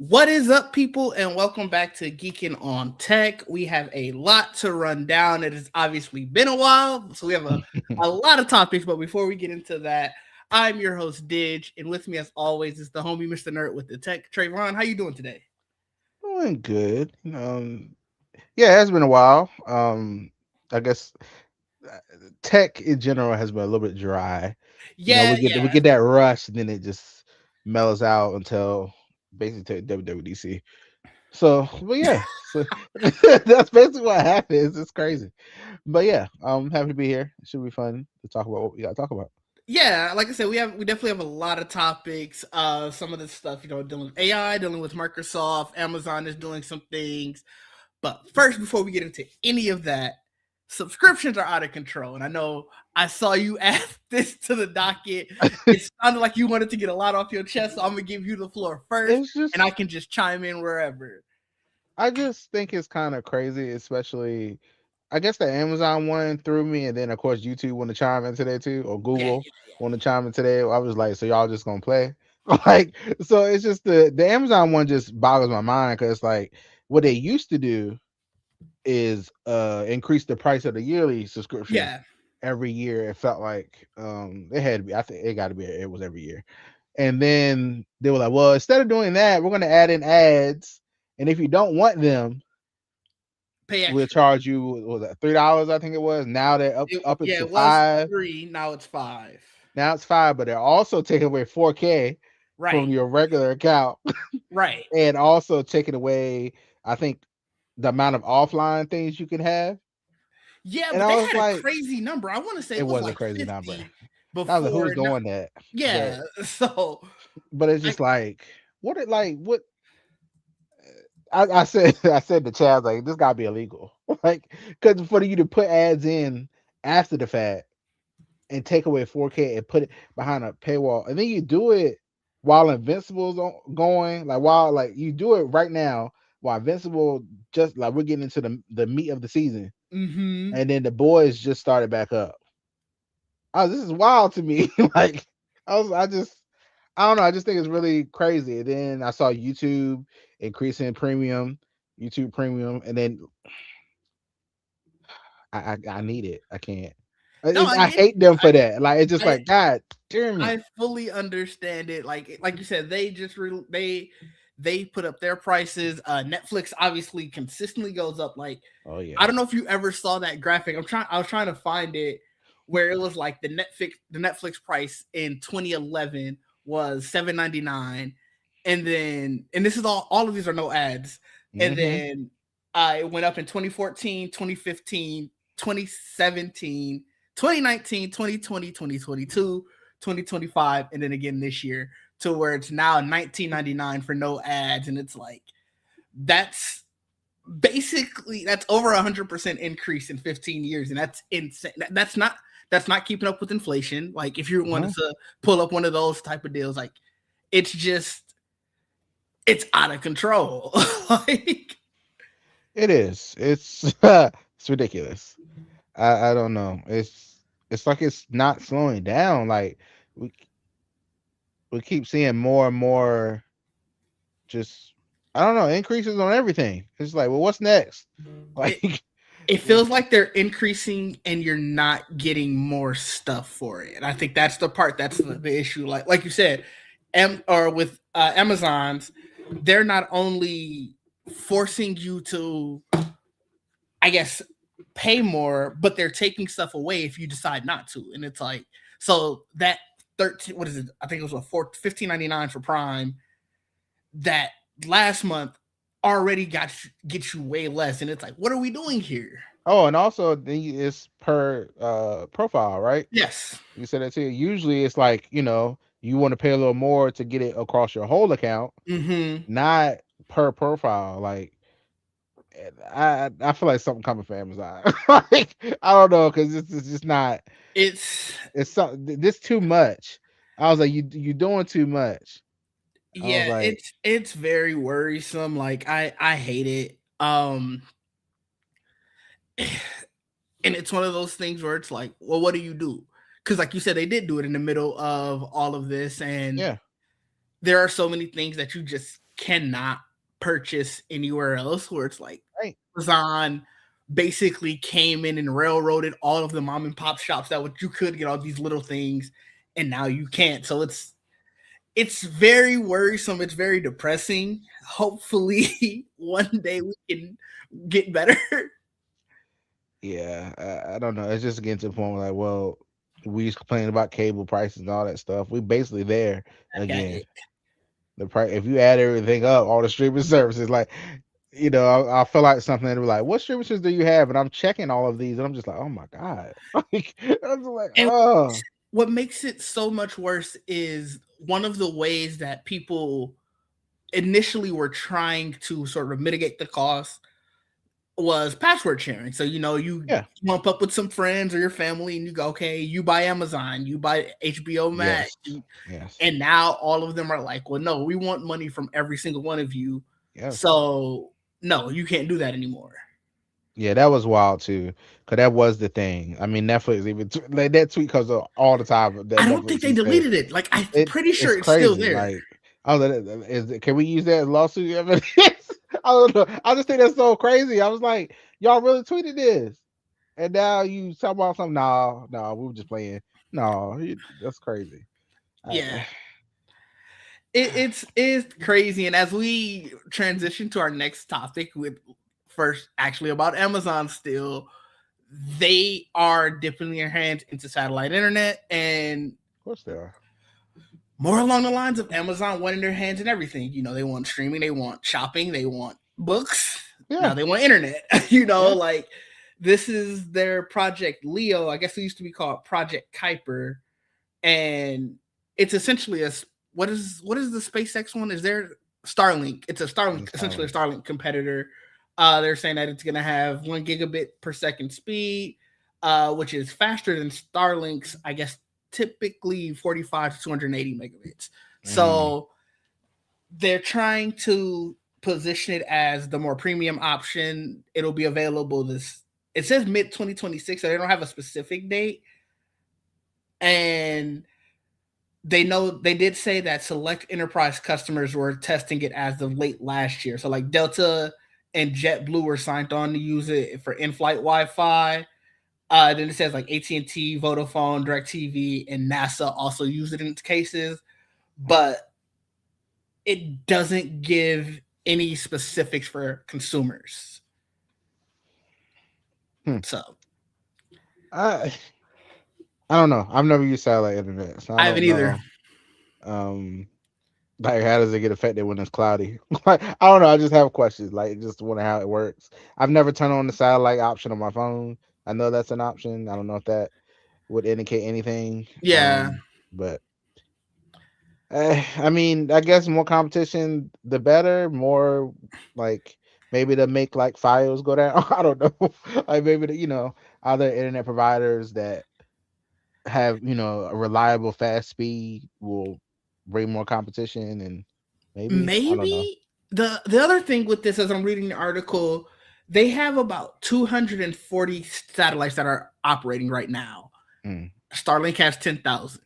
What is up, people, and welcome back to Geekin on Tech. We have a lot to run down. It has obviously been a while, so we have a lot of topics. But before we get into that, I'm your host, Didge, and with me, as always, is the homie, Mr. Nerd with the Tech, Trayvon. How you doing today? Doing good. Yeah, it has been a while. I guess tech in general has been a little bit dry. Yeah, We yeah, get that rush, and then it just mellows out until basically to WWDC. But yeah, so that's basically what happens. It's crazy, but yeah, I'm happy to be here. It should be fun to talk about what we got to talk about. yeah. Like I said, we definitely have a lot of topics. Some of this stuff, dealing with AI, dealing with Microsoft, Amazon is doing some things. But first, before we get into any of that, subscriptions are out of control. And I know I saw you add this to the docket. It sounded like you wanted to get a lot off your chest. So I'm going to give you the floor first, It's and just, I can just chime in wherever. I just think it's kind of crazy, especially I guess the Amazon one threw me, and then of course YouTube want to chime in today too, or Yeah, Google want to chime in today. I was like, so y'all just gonna play? Like, so it's just the Amazon one just boggles my mind because like what they used to do is increase the price of the yearly subscription yeah. every year. It felt like it had to be. I think it got to be. It was every year, and then they were like, well, instead of doing that, we're gonna add in ads, and if you don't want them Pay we'll extra. charge you what was that $3 I think it was. Now they're up it Yeah, to it was five. three. Now it's five. Now it's five, but they're also taking away 4K from Right, your regular account right. and also taking away I think the amount of offline things you can have. Yeah, And but I they was had a like, crazy number. I want to say it it was was a like crazy number. 50 I was like, who's before. No, doing that? But yeah. So it's I, just like what I said I said to Chad like this gotta be illegal. Like because for you to put ads in after the fact and take away 4K and put it behind a paywall, and then you do it while Invincible's going, like while like you do it right now while Invincible just like we're getting into the meat of the season, mm-hmm. and then the boys just started back up. Oh, this is wild to me. Like I don't know. I just think it's really crazy. And then I saw YouTube increasing YouTube premium, and then I need it. I can't. No, I I get hate you. them for that. Like it's just I like God damn it. I fully understand it. Like you said, they just they put up their prices. Netflix obviously consistently goes up. Like Oh I yeah. don't know if you ever saw that graphic. I was trying to find it where it was like the Netflix price in 2011 was 7.99, and this is all of these are no ads, and Hmm. then it went up in 2014, 2015, 2017, 2019, 2020, 2022, 2025, and then again this year, to where it's now 19.99 for no ads, and it's like that's that's over 100% increase in 15 years, and that's insane. That's not keeping up with inflation. Like if you wanted No, to pull up one of those type of deals, like it's just it's out of control. Like it is. It's it's ridiculous. I don't know. It's like it's not slowing down. Like we we keep seeing more and more just I don't know increases on everything. It's like, well, what's next? it, Like, it feels like they're increasing and you're not getting more stuff for it. And I think that's the part that's the issue. Like you said, or with Amazon's, they're not only forcing you to, I guess, pay more, but they're taking stuff away if you decide not to. And it's like, so that 13, what is it? I think it was a 15.99 for Prime that last month already get you way less. And it's like, what are we doing here? oh, and also it's per profile, right? Yes. You said that too. Usually it's like, you want to pay a little more to get it across your whole account, Mm-hmm. not per profile. Like I feel like something coming for Amazon. Like I don't know because this is just not. It's This too much. I was like, you doing too much. I was yeah, like, it's very worrisome. Like I hate it. And it's one of those things where it's like, well, what do you do? Because like you said, they did do it in the middle of all of this, and yeah, there are so many things that you just cannot purchase anywhere else, where it's like Right. Amazon basically came in and railroaded all of the mom and pop shops that what you could get all these little things, and now you can't. So it's very worrisome. It's very depressing. Hopefully, one day we can get better. Yeah, I don't know. It's just getting to the point where like, well, we used to complain about cable prices and all that stuff. We basically there again. Okay. The price, if you add everything up, all the streaming services, like, I feel like something that be like, what streaming services do you have? And I'm checking all of these, and I'm just like, oh my god, like, I'm just like, And oh what makes it so much worse is one of the ways that people initially were trying to sort of mitigate the cost was password sharing. So, you yeah, lump up with some friends or your family and you go, okay, you buy Amazon, you buy HBO Max. yes, yes, And now all of them are like, well, no, we want money from every single one of you. yes. So, no, you can't do that anymore. Yeah, that was wild too, because that was the thing. I mean, Netflix even like that tweet comes up all the time. That I don't think Netflix they used to, deleted it. Like, I'm pretty it's sure it's still crazy. there. Like, I was like, can we use that as lawsuit evidence? I don't know. I just think that's so crazy. I was like, y'all really tweeted this, and now you talk about something. No, no, we were just playing. No, that's crazy. Yeah. I, It's crazy. And as we transition to our next topic, with first actually about Amazon still, they are dipping their hands into satellite internet, and of course they are. more along the lines of Amazon wanting their hands in everything. They want streaming, they want shopping, they want books. Now Yeah, they want internet. yeah. Like this is their Project Leo. I guess it used to be called Project Kuiper, and it's essentially what is the SpaceX one? Is there Starlink? It's a Starlink, It's essentially a Starlink. Starlink competitor. They're saying that it's going to have 1 gigabit per second speed, which is faster than Starlink's, I guess, typically 45 to 280 megabits. Mm, So they're trying to position it as the more premium option. It'll be available this. It says mid 2026, so they don't have a specific date. And they did say that select enterprise customers were testing it as of late last year. So like Delta and JetBlue were signed on to use it for in-flight Wi-Fi. Then it says like AT&T, Vodafone, DirecTV, and NASA also use it in cases, but it doesn't give any specifics for consumers. hmm. So I I don't know. I've never used satellite internet, so I I haven't don't either. know. Um, like, how does it get affected when it's cloudy? Like, I don't know. I just have questions. Like, just wonder how it works. I've never turned on the satellite option on my phone. I know that's an option. I don't know if that would indicate anything. Yeah, But I mean, I guess more competition, the better. More like maybe to make like files go down. I don't know. Like maybe other internet providers that have a reliable fast speed will bring more competition, and maybe I don't know. maybe the other thing with this, as I'm reading the article, they have about 240 satellites that are operating right now. Mm, Starlink has 10,000.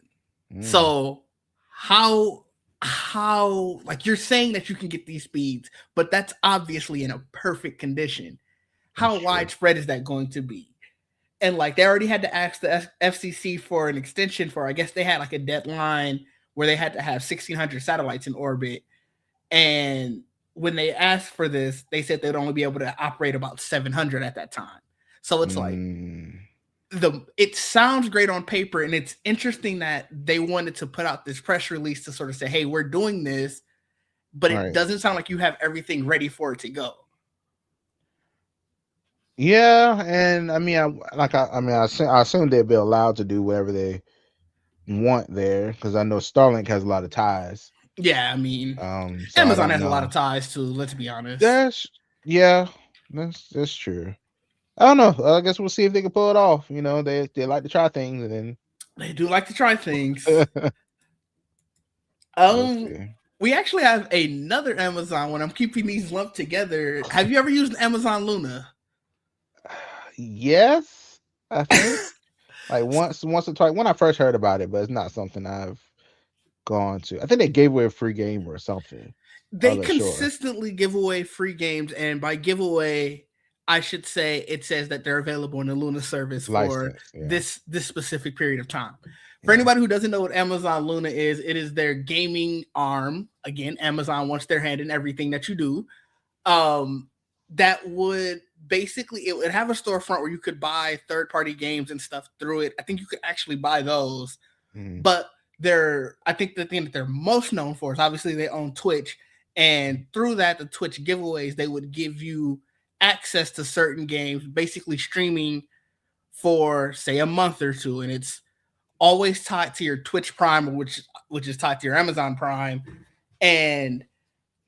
mm, So how like you're saying that you can get these speeds, but that's obviously in a perfect condition. that's How true. widespread is that going to be? And like they already had to ask the FCC for an extension for, I guess they had like a deadline where they had to have 1,600 satellites in orbit. And when they asked for this, they said they'd only be able to operate about 700 at that time. So it's like Mm, it sounds great on paper, and it's interesting that they wanted to put out this press release to sort of say, hey, we're doing this, but all it right. doesn't sound like you have everything ready for it to go. Yeah, and I mean, I assume they'd be allowed to do whatever they want there because I know Starlink has a lot of ties. Yeah, I mean, So I Amazon don't has a lot know. of ties too, let's be honest. That's Yeah, that's true. I don't know. I guess we'll see if they can pull it off. They like to try things, and They do like to try things. then we'll Um, see. we actually have another Amazon one. I'm keeping these lumped together. Have you ever used Amazon Luna? Yes, I think like once or twice when I first heard about it, but it's not something I've gone to? I think they gave away a free game or something. I They wasn't sure. consistently give away free games, and by giveaway, I should say it says that they're available in the Luna service for License. Yeah. this specific period of time. For Yeah. anybody who doesn't know what Amazon Luna is, it is their gaming arm. Again, Amazon wants their hand in everything that you do. Um, that would basically it would have a storefront where you could buy third party games and stuff through it. I think you could actually buy those, Mm. but I think the thing that they're most known for is obviously they own Twitch, and through that, the Twitch giveaways, they would give you access to certain games, basically streaming for say a month or two, and it's always tied to your Twitch Prime, which is tied to your Amazon Prime, and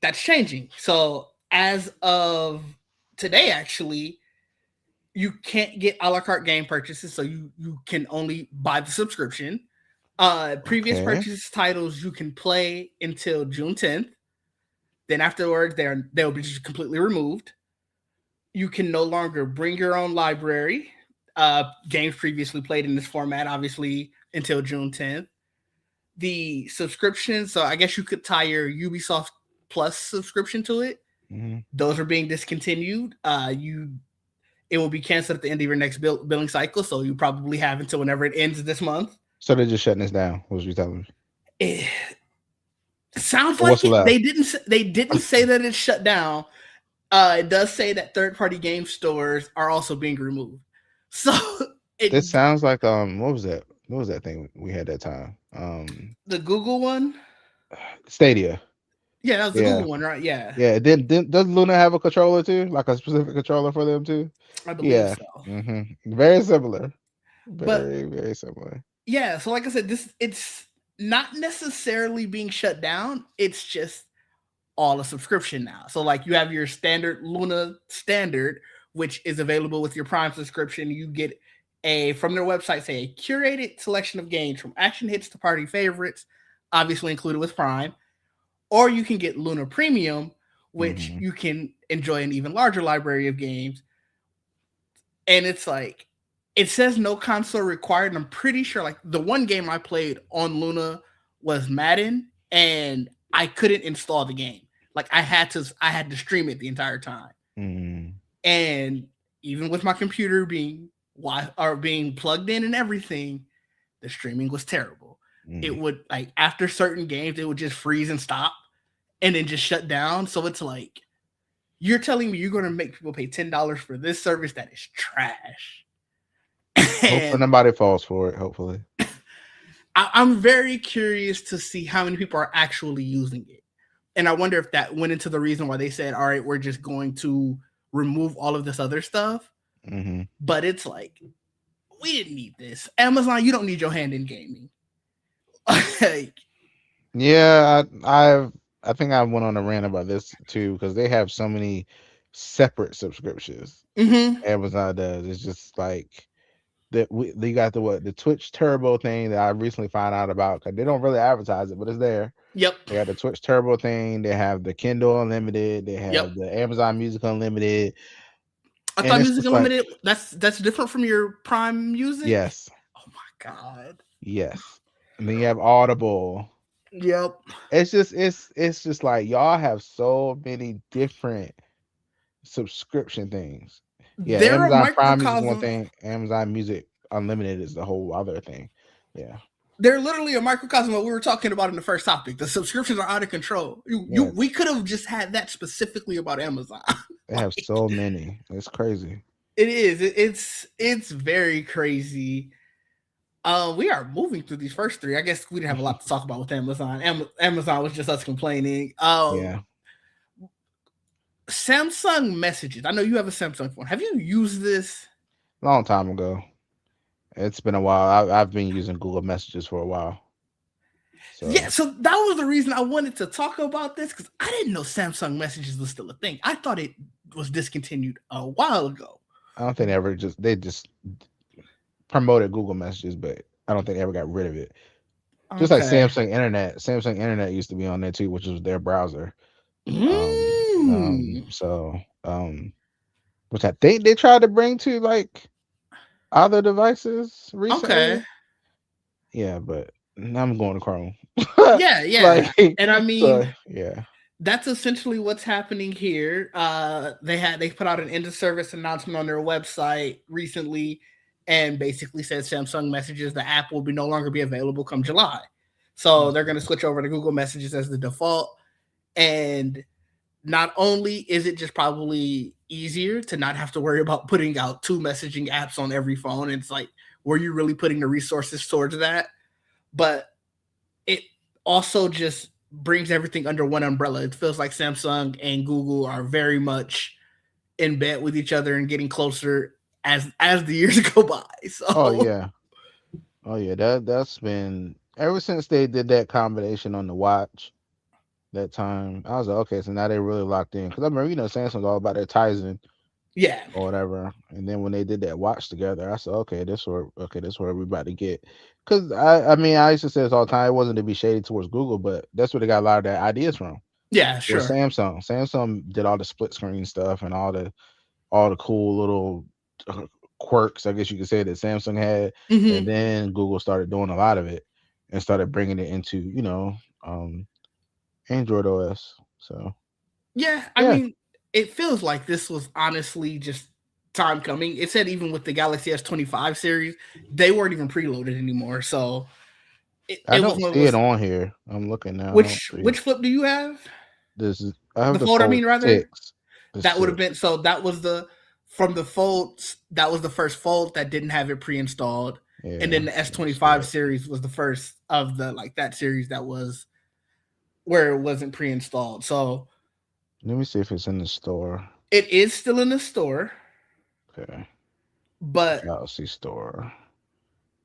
that's changing. So as of today, actually, you can't get a la carte game purchases, so you can only buy the subscription. Previous Okay. purchase titles you can play until June 10th. Then afterwards, they'll be just completely removed. You can no longer bring your own library. Games previously played in this format, obviously, until June 10th. The subscription, so I guess you could tie your Ubisoft Plus subscription to it. Hmm. Those are being discontinued. You It will be canceled at the end of your next billing cycle, so you probably have until whenever it ends this month. So they're just shutting this down. What was you telling me? It sounds Or what's like it. left? They didn't say that it's shut down. It does say that third party game stores are also being removed. So This it sounds like what was that? What was that thing we had that time? the Google one, Stadia. yeah, that was the Yeah. Google one, right? Yeah, Yeah. Then does Luna have a controller too? Like a specific controller for them too? I believe Yeah. so. Very similar. But Very, very similar. yeah, so like I said, this it's not necessarily being shut down. It's just all a subscription now. So like you have your standard Luna standard, which is available with your Prime subscription. You get a from their website, say a curated selection of games from action hits to party favorites, obviously included with Prime. Or you can get Luna Premium, which Hmm. you can enjoy an even larger library of games. And it's like it says no console required. And I'm pretty sure like the one game I played on Luna was Madden, and I couldn't install the game. Like I had to stream it the entire time. Hmm. And even with my computer being plugged in and everything, the streaming was terrible. It Hmm. would like after certain games, it would just freeze and stop and then just shut down. So it's like you're telling me you're gonna make people pay $10 for this service that is trash. Hopefully And nobody falls for it. Hopefully. I'm very curious to see how many people are actually using it. And I wonder if that went into the reason why they said, all right, we're just going to remove all of this other stuff. Hmm. But it's like, we didn't need this. Amazon, you don't need your hand in gaming. Like, Yeah, I think I went on a rant about this too because they have so many separate subscriptions. mm-hmm. Amazon does. It's just like that. They got the Twitch Turbo thing that I recently found out about. 'Cause they don't really advertise it, but it's there. Yep. They got the Twitch Turbo thing. They have the Kindle Unlimited. They Yep. have the Amazon Music Unlimited, I and thought it's Music just like Unlimited, that's different from your Prime Music. yes, Oh my God. yes, and then you have Audible. Yep. It's just like y'all have so many different subscription things. Yeah, They're a Amazon Prime is one microcosm. thing. Amazon Music Unlimited is the whole other thing. Yeah, They're literally a microcosm of what we were talking about in the first topic. The subscriptions are out of control. yeah. We could have just had that specifically about Amazon. They have Like, so many. It's crazy. it is. It's very crazy. We are moving through these first three. I guess we didn't have a lot to talk about with Amazon. Amazon was just us complaining. Yeah, Samsung messages. I know you have a Samsung phone. Have you used this? long time ago. It's been a while. I've been using Google Messages for a while. Yeah, So so that was the reason I wanted to talk about this because I didn't know Samsung messages was still a thing. I thought it was discontinued a while ago. I don't think they just promoted Google Messages, but I don't think they ever got rid of it. Just like Okay. Samsung Internet. Samsung Internet used to be on there too, which was their browser. Mm. Which I think they tried to bring to like other devices Okay. recently. Yeah, but I'm going to Chrome. Yeah, yeah. Like, And I so mean, yeah. that's essentially what's happening here. They put out an end of service announcement on their website recently, and basically said Samsung Messages, the app, will be no longer be available come July. So they're going to switch over to Google Messages as the default. And not only is it just probably easier to not have to worry about putting out two messaging apps on every phone, it's like, were you really putting the resources towards that? But it also just brings everything under one umbrella. It feels like Samsung and Google are very much in bed with each other and getting closer as the years go by. Oh So yeah. Oh yeah. That's been ever since they did that combination on the watch that time. I was like, okay, so now they're really locked in. Because I remember, Samsung's all about their Tizen yeah, or whatever. And then when they did that watch together, I said, this where we about to get. Because I mean, I used to say this all the time. It wasn't to be shady towards Google, but that's where they got a lot of their ideas from. yeah, Was sure. Samsung. Samsung did all the split screen stuff and all the cool little uh, quirks, I guess you could say, that Samsung had, and Hmm. then Google started doing a lot of it and started bringing it into um, Android OS. So Yeah, I yeah, mean, it feels like this was honestly just time coming. It said even with the Galaxy S25 series, they weren't even preloaded anymore. So I it was don't one of see it those. on here. I'm looking now. I don't see Which flip do you have? this. I have The the fold, I Fold mean, rather. 6. The That would have 6. been so. That was the from the folds. That was the first fold that didn't have it pre-installed, and then Yeah, the S let me twenty see five it. series was the first of the like that series that was where it wasn't pre-installed. So Let me see if it's in the store. it is still in the store, Okay, but Galaxy Store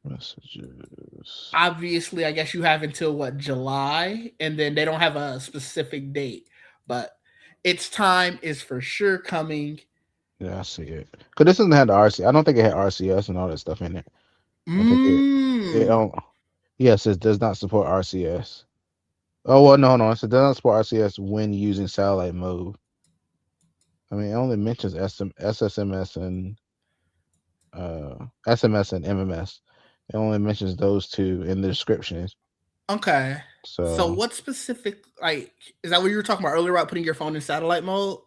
messages. obviously, I guess you have until what, July, and then they don't have a specific date, but its time is for sure coming. Yeah, I see it. Cause this doesn't have the RC. I don't think it had RCS and all that stuff in it. I think it Mm. don't. Yes, it does not support RCS. Oh well, no, no, it does not support RCS when using satellite mode. I mean, it only mentions SSMS and SMS and MMS. It only mentions those two in the descriptions. Okay. So So what specific, like, is that what you were talking about earlier about putting your phone in satellite mode?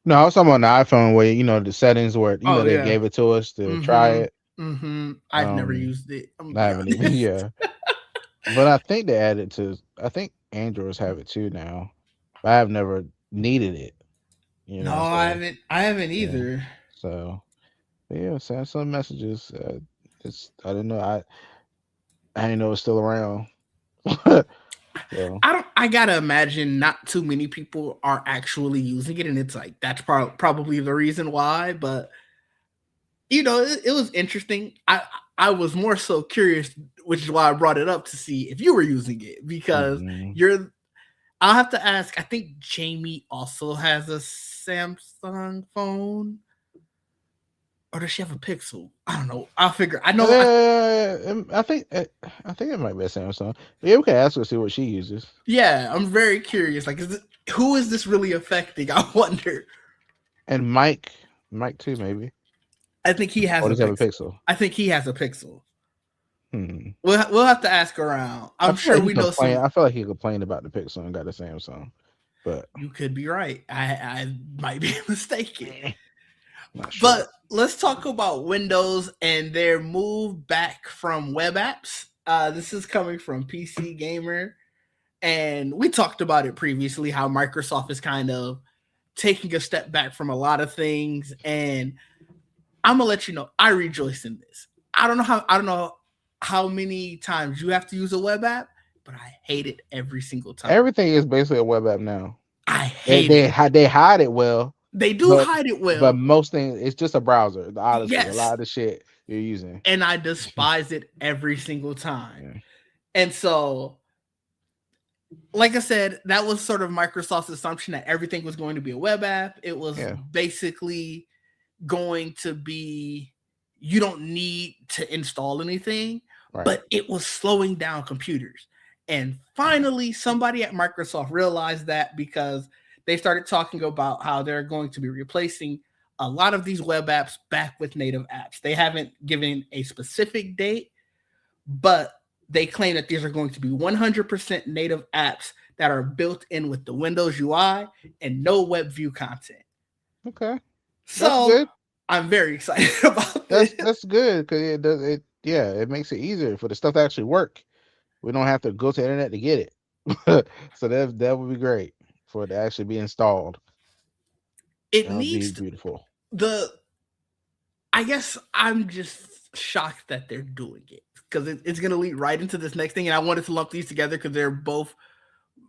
no, I was talking about the iPhone where the settings where Oh they yeah. gave it to us to try Mm-hmm. it. Mm-hmm. I've never Um, used it. I'm gonna I be haven't even honest. yeah, but I think they added to. I think Androids have it too now. But I have never needed it. No, I So haven't. I haven't yeah, either. so but yeah, Samsung messages. It's I didn't know I didn't know it's still around. So I don't. I gotta imagine not too many people are actually using it, and it's like that's probably the reason why. But it was interesting. I was more so curious, which is why I brought it up to see if you were using it because mm-mm. you're. I'll have to ask. I think Jamie also has a Samsung phone, or does she have a Pixel? I don't know. I'll figure. I know. I think it might be a Samsung. Yeah, we can ask her to see what she uses. Yeah, I'm very curious. Like, who is this really affecting? I wonder. And Mike too, maybe. I think he Or has a does he have a Pixel. Pixel? I think he has a Pixel. Hmm. We'll have to ask around. I I'm feel sure like he we know complained. some. I feel like he complained about the Pixel and got a Samsung, but You could be right. I might be mistaken. not sure. But let's talk about Windows and their move back from web apps. This is coming from PC Gamer, and we talked about it previously. How Microsoft is kind of taking a step back from a lot of things, and I'm gonna let you know I rejoice in this. I don't know how many times you have to use a web app, but I hate it every single time. Everything is basically a web app now. I They hate they it. hide they hide it well, They do but hide it but well. most things it's just a browser. Honestly, a Yes. lot of the shit you're using. And I despise it every single time. Yeah, And so, like I said, that was sort of Microsoft's assumption that everything was going to be a web app. It was yeah, basically going to be, you don't need to install anything, right. but it was slowing down computers. And finally, somebody at Microsoft realized that because they started talking about how they're going to be replacing a lot of these web apps back with native apps. They haven't given a specific date, but they claim that these are going to be 100% native apps that are built in with the Windows UI and no web view content. Okay, that's So good. I'm very excited about this. That's good because it does it. Yeah, it makes it easier for the stuff to actually work. We don't have to go to the internet to get it. So that would be great for it to actually be installed. It That would be needs beautiful. the. I guess I'm just shocked that they're doing it because it's going to lead right into this next thing, and I wanted to lump these together because they're both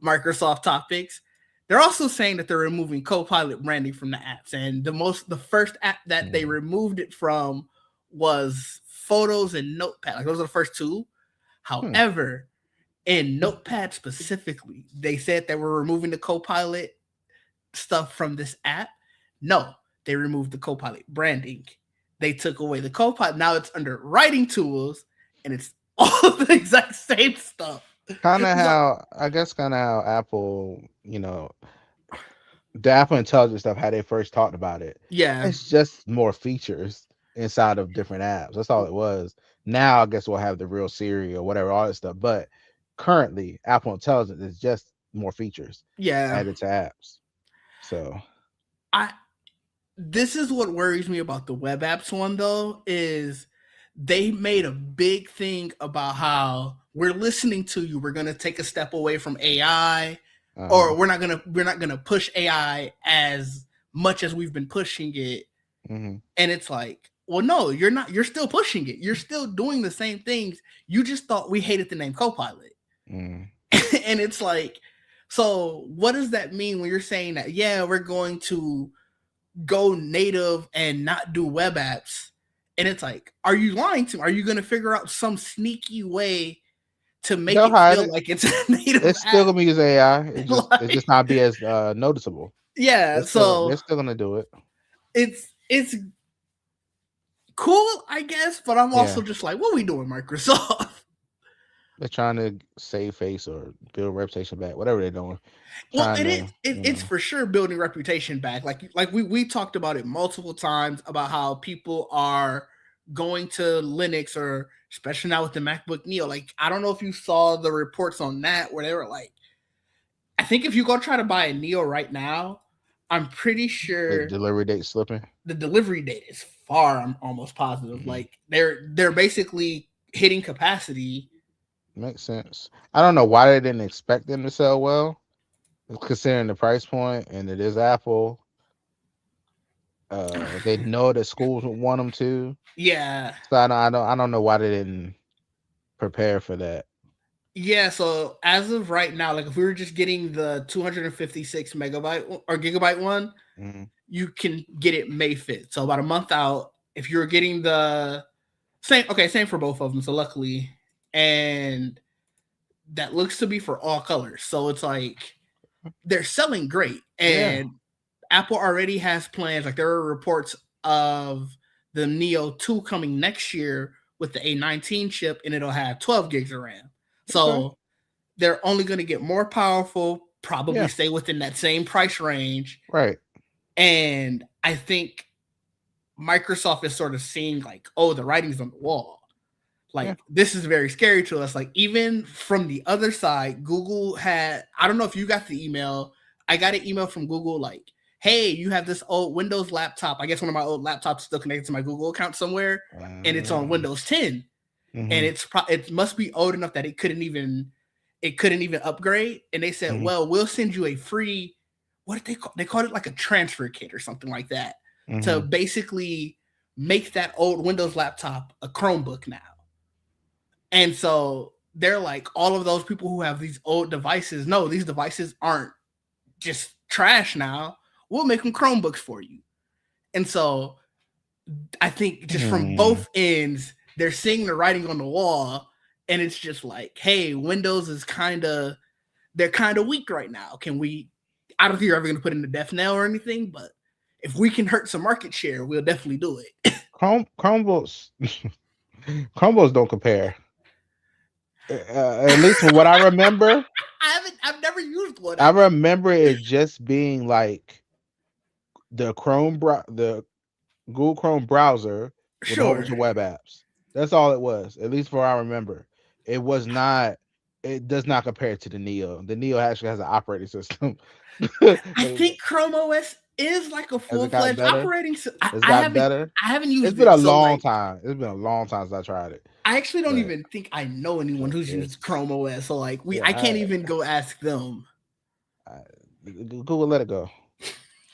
Microsoft topics. They're also saying that they're removing Copilot branding from the apps, and the first app that they Mm. removed it from was Photos and Notepad. Like those are the first two. Hmm. However, in Notepad specifically, they said they were removing the Copilot stuff from this app. No, they removed the Copilot branding. They took away the Copilot. Now it's under writing tools, and it's all the exact same stuff. Kind of So how I guess kind of how Apple, the Apple Intelligence stuff, how they first talked about it. yeah, It's just more features inside of different apps. That's all it was. Now I guess we'll have the real Siri or whatever, all that stuff. But currently, Apple Intelligence is just more features yeah. added to apps. So I This is what worries me about the web apps one though is they made a big thing about how we're listening to you. We're going to take a step away from AI, uh-huh. or we're not going to push AI as much as we've been pushing it. Hmm. And it's like, well, no, you're not. You're still pushing it. You're still doing the same things. You just thought we hated the name Copilot. Mm. And it's like, so what does that mean when you're saying that, yeah, we're going to go native and not do web apps? And it's like, are you lying to me? Are you going to figure out some sneaky way to make They'll it hide feel it. like it's a native It's still app? gonna be use AI. It's just Like, not be as noticeable. yeah, They're so still gonna do it. it's cool, I guess, but I'm also Yeah. just like, what are we doing, Microsoft? They're trying to save face or build reputation back, whatever they're doing. Well, Trying it to, is. It's for sure building reputation back. Like we talked about it multiple times about how people are going to Linux, or especially now with the MacBook Neo. Like I don't know if you saw the reports on that where they were like, I think if you go try to buy a Neo right now, I'm pretty the sure delivery date slipping. the delivery date is far. I'm almost positive. Mm. Like they're basically hitting capacity. Makes sense. I don't know why they didn't expect them to sell well, considering the price point, and it is Apple. They know that schools would want them to, Yeah, so I don't know why they didn't prepare for that. yeah, so as of right now, like if we were just getting the 256 megabyte or gigabyte one, Mm. you can get it May 5th. So about a month out. If you're getting the same for both of them. So luckily, and that looks to be for all colors. So it's like they're selling great. Yeah. And Apple already has plans. Like there are reports of the Neo 2 coming next year with the A19 chip, and it'll have 12 gigs of RAM. Okay. So they're only going to get more powerful, probably Yeah. stay within that same price range. Right. And I think Microsoft is sort of seeing like, oh, the writing's on the wall. Yeah. Like this is very scary to us. Like even from the other side, Google had, I don't know if you got the email. I got an email from Google like, hey, you have this old Windows laptop. I guess one of my old laptops is still connected to my Google account somewhere, and it's on Um, Windows 10. And hmm. it must be old enough that it couldn't even upgrade. And they said, Hmm. well, we'll send you a free, what did they call? They called it like a transfer kit or something like that, to Hmm. basically make that old Windows laptop a Chromebook now. And so they're like, all of those people who have these old devices, no, these devices aren't just trash now. We'll make them Chromebooks for you. And so I think just from Hmm. both ends, they're seeing the writing on the wall, and it's just like, hey, Windows is they're kind of weak right now. Can we? I don't think you're ever going to put in the death knell or anything, but if we can hurt some market share, we'll definitely do it. Chromebooks Chromebooks don't compare. At least from what I remember, I've never used one I actually. remember it just being like the Google Chrome browser with a whole bunch Sure. of web apps. That's all it was, at least for I remember. it was not. It does not compare to the Neo. The Neo actually has an operating system. I think Chrome OS is like a Has full it got fledged better? operating. It's got better. I haven't It's used been it, a so long like time. It's been a long time since I tried it, I actually don't but even think I know anyone who's used it's Chrome OS. So like yeah. I can't even go ask them. I Google let it go.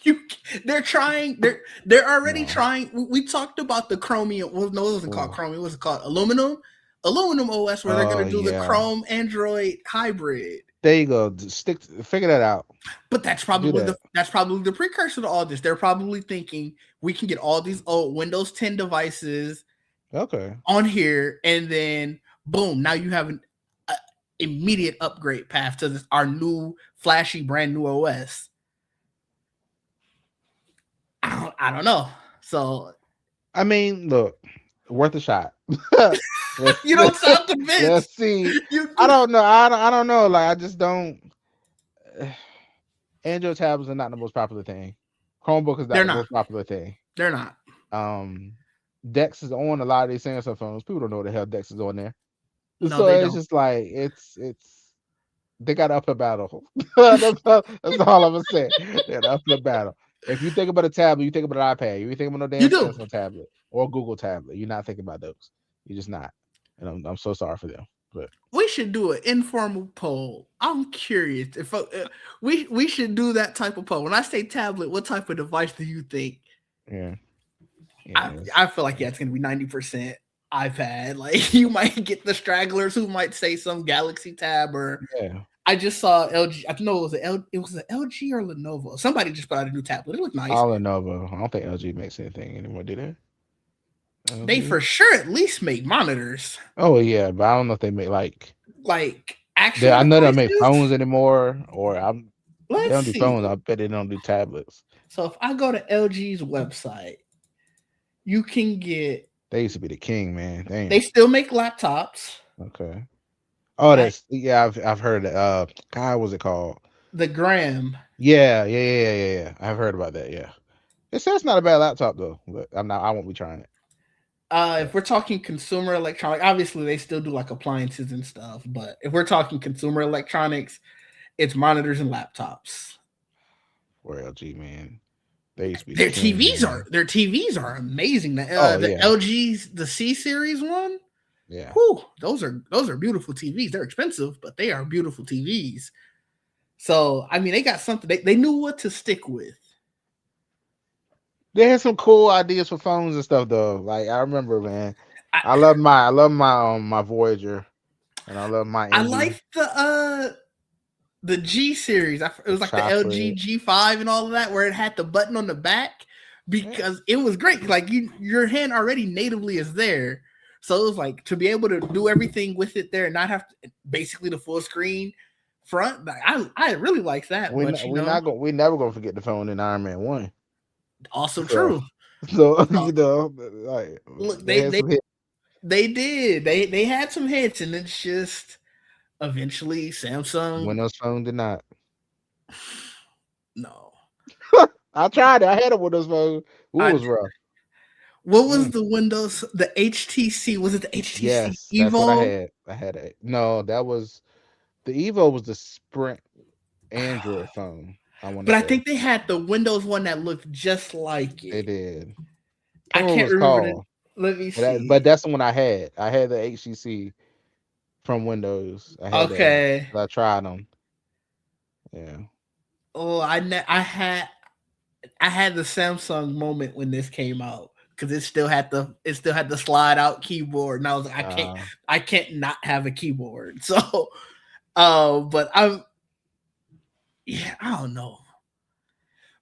You, they're trying. They're already No. trying. We talked about the Chromium. Well, no, it wasn't called Oh, Chromium. It was called Aluminum OS, where they're oh gonna do the yeah. Chrome Android hybrid. There you go. Figure that out. But Do that. that's probably the precursor to all this. They're probably thinking we can get all these old Windows 10 devices Okay. on here, and then boom, now you have an immediate upgrade path to this our new flashy brand new OS. I don't know. So I mean, look, worth a shot. let's you don't sound convinced. let's see. You I do. don't know. I don't know. Like I just don't. Android tablets are not the most popular thing. Chromebook is not They're the not. most popular thing. They're not. Um, Dex is on a lot of these Samsung phones. People don't know what the hell Dex is on there. No, So they it's don't. just like it's they got an uphill battle. That's all I'm gonna say. They got an uphill battle. If you think about a tablet, you think about an iPad. You think about no You damn do. Samsung tablet or Google tablet. You're not thinking about those. You're just not. And I'm so sorry for them. But We should do an informal poll. I'm curious if we should do that type of poll. When I say tablet, what type of device do you think? yeah, I, yeah, I feel like it's gonna be 90% iPad. Like you might get the stragglers who might say some Galaxy Tab or yeah. I just saw LG. I know it was an LG or Lenovo. Somebody just put out a new tablet. It looked nice. All Lenovo. I don't think LG makes anything anymore, do they? They LG. for sure at least make monitors, Oh yeah, but I don't know if they make like like actual I know they don't make devices. phones anymore, or they Let's don't do phones. see. I bet they don't do tablets. So if I go to LG's website, you can get. They used to be the king, man. They Damn. still make laptops. Okay. Oh, I, that's yeah. I've heard that. God, what's it called? the Gram. Yeah. I've heard about that. Yeah. It says not a bad laptop though, but I'm not. I won't be trying it. If we're talking consumer electronic, obviously they still do like appliances and stuff. But if we're talking consumer electronics, it's monitors and laptops. For LG, man. They used to be the Their king, TVs man. are their TVs are amazing. Oh The yeah, LG's the C series one, yeah. whew, those are beautiful TVs. They're expensive, but they are beautiful TVs. So I mean, they got something. They knew what to stick with. They had some cool ideas for phones and stuff though. Like I remember, man. I I love my Voyager, and I love my I Indy like the G series. It was like the LG chocolate. G5 and all of that, where it had the button on the back Yeah. because it was great. Like your hand already natively is there, so it was like to be able to do everything with it there and not have to, basically the full screen front. Like, I really like that, but We never gonna forget the phone in Iron Man 1. also So true. so So, like look, they had some hits. they did they had some hits, and it's just eventually Samsung. Windows Phone did not. No, I tried it. I had a Windows Phone. Ooh, it I was rough. what was Mm. the Windows, the HTC? Was it the HTC Yes, that's what I Evo? had. I had a no. That was the Evo was the Sprint Android phone. I want to But I say think they had the Windows one that looked just like they it. did. I Can't remember what can't it's remember the. called, Let me but see. that's the one I had. I had the HTC from Windows. I had that one. Okay. I tried them. Yeah. Oh, I had the Samsung moment when this came out because it still had the slide out keyboard, and I was like, Uh, I can't not have a keyboard. So, but yeah, I don't know.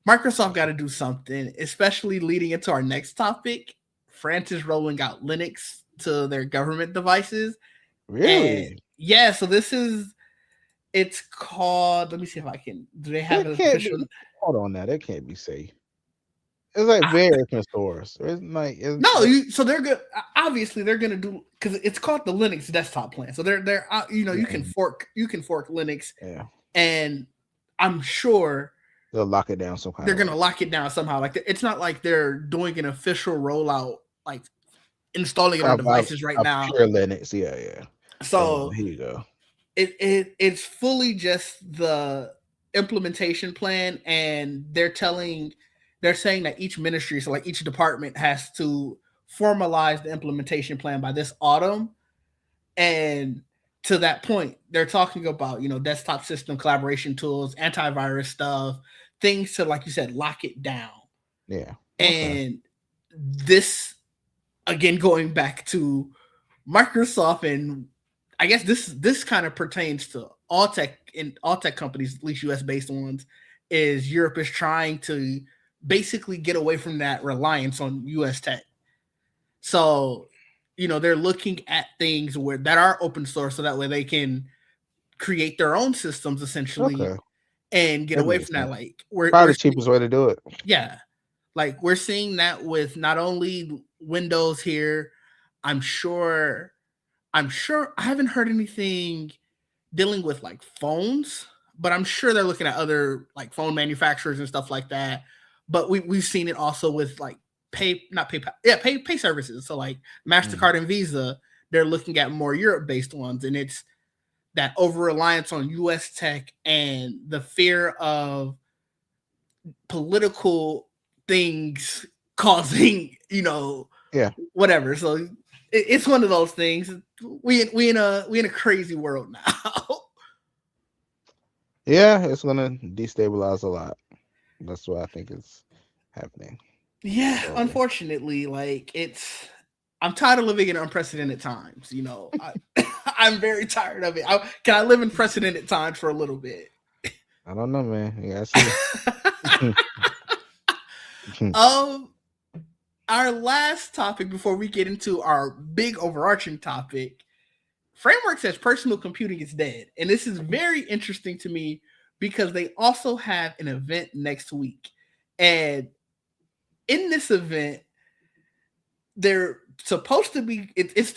Microsoft got to do something, especially leading into our next topic. France is rolling out Linux to their government devices. And really? yeah, so this is it's called, let me see if I can, do they have That an can't official? be. Hold on, now that can't be safe. It's like I, very open source. It's like no, so they're good. Obviously, they're gonna do because it's called the Linux desktop plan. So they're you yeah, can fork Linux, yeah. and I'm sure They'll lock it down some kind they're of way. gonna lock it down somehow. Like it's not like they're doing an official rollout, like installing it on Of devices right of now. pure Linux. Yeah, yeah. Oh, So here you go. it's fully just the implementation plan, and they're saying that each ministry, so like each department, has to formalize the implementation plan by this autumn. And to that point, they're talking about, desktop system collaboration tools, antivirus stuff, things to, like you said, lock it down. Yeah. Okay. And this, again, going back to Microsoft, and I guess this kind of pertains to all tech companies, at least US based ones, is Europe is trying to basically get away from that reliance on US tech. So, they're looking at things that are open source, so that way they can create their own systems essentially Okay. and get That away makes from that. sense. Like we're Probably the cheapest way to do it. yeah, like we're seeing that with not only Windows here. I'm sure I haven't heard anything dealing with like phones, but I'm sure they're looking at other like phone manufacturers and stuff like that. But we've seen it also with like pay services. So like Mm. MasterCard and Visa, they're looking at more Europe based ones, and it's that over reliance on US tech and the fear of political things causing, Yeah. whatever. So it's one of those things. We in a crazy world now. Yeah, it's gonna destabilize a lot. That's what I think is happening. Yeah, So unfortunately, I'm tired of living in unprecedented times. I'm very tired of it. Can I live in precedented times for a little bit? I don't know, man. You gotta see. um, our last topic before we get into our big overarching topic, Framework says personal computing is dead, and this is very interesting to me because they also have an event next week, and in this event, they're supposed to be it's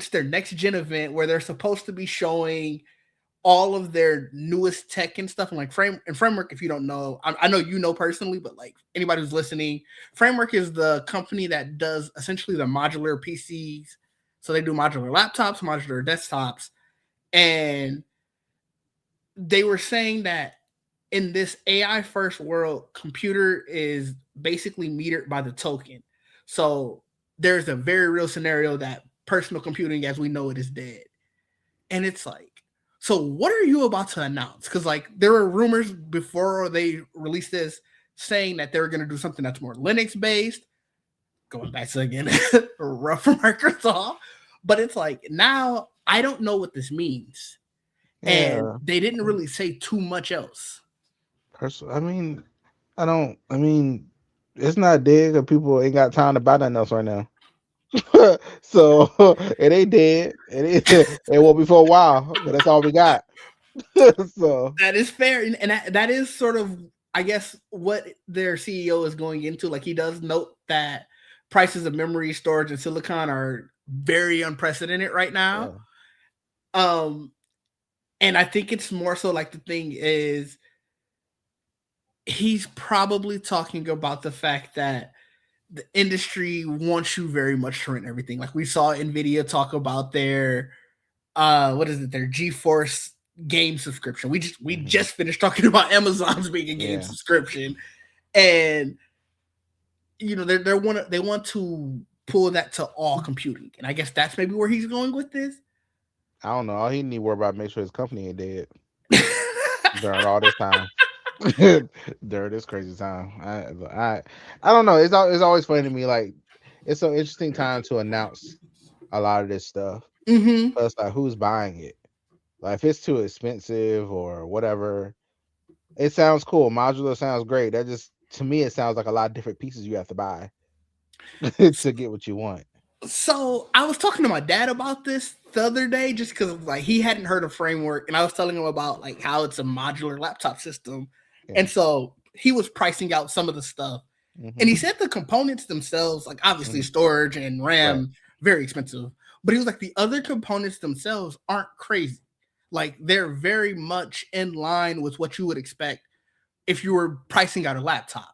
their next gen event where they're supposed to be showing all of their newest tech and stuff. And like Framework, if you don't know, I know you know personally, but like anybody who's listening, Framework is the company that does essentially the modular PCs. So they do modular laptops, modular desktops, and they were saying that in this AI first world, computer is basically metered by the token. So there's a very real scenario that personal computing as we know it is dead. And it's like, so what are you about to announce? Because like there were rumors before they released this saying that they were going to do something that's more Linux based. Going back to again, rough for Microsoft. But it's like now I don't know what this means. And Yeah. they didn't really say too much else. I mean, I don't. I mean, it's not dead because people ain't got time to buy nothing else right now. So it ain't dead. It won't be for a while, but that's all we got. So That is fair, and that is sort of, I guess, what their CEO is going into. Like he does note that prices of memory, storage, and silicon are very unprecedented right now. yeah. Um, and I think it's more so like the thing is he's probably talking about the fact that the industry wants you very much to rent everything. Like we saw Nvidia talk about their what is it, their GeForce game subscription. We Hmm. just finished talking about Amazon's being a game Yeah. subscription, and they want to pull that to all computing, and I guess that's maybe where he's going with this. I don't know. All he need to worry about make sure his company ain't dead during all this time. During this crazy time. I don't know. It's always funny to me. Like it's an interesting time to announce a lot of this stuff. hmm Plus, like who's buying it? Like if it's too expensive or whatever, it sounds cool. Modular sounds great. That just to me it sounds like a lot of different pieces you have to buy to get what you want. So I was talking to my dad about this the other day, just because like he hadn't heard of Framework, and I was telling him about like how it's a modular laptop system, Yeah. and so he was pricing out some of the stuff, and he Hmm. said the components themselves, like obviously Hmm. storage and Right. RAM, very expensive, but he was like the other components themselves aren't crazy, like they're very much in line with what you would expect if you were pricing out a laptop.